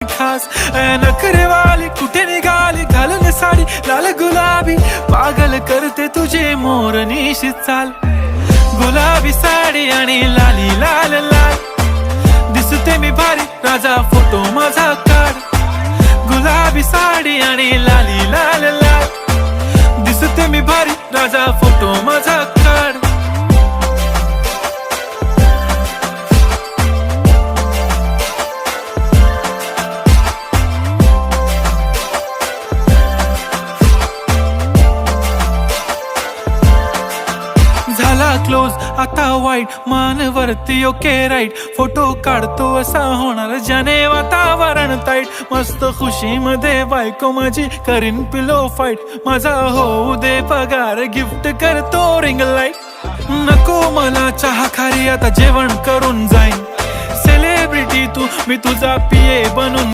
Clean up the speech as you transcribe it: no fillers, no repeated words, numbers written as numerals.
खास नखरेवाली कुठे निघाली घालून साडी लाल गुलाबी पागल करते तुझे मोरनीशी चाल गुलाबी साडी आणि लाली लाल लाल दिसते मी भारी राजा फोटो माझा काढ गुलाबी साडी आणि लाली लाल लाल दिसते मी भारी राजा फोटो माझा काढ झाला क्लोज आता वाईट मानवरती ओके राईट फोटो काढतो असा होणार ज्याने वातावरण ताईट मस्त खुशी मध्ये बायको माझी करीन पिलो फाईट माझा होऊ दे पगार गिफ्ट करतो रिंग लाईट नको मला चहा खारी आता जेवण करून जाईन सेलिब्रिटी तू मी तुझा पिये बनून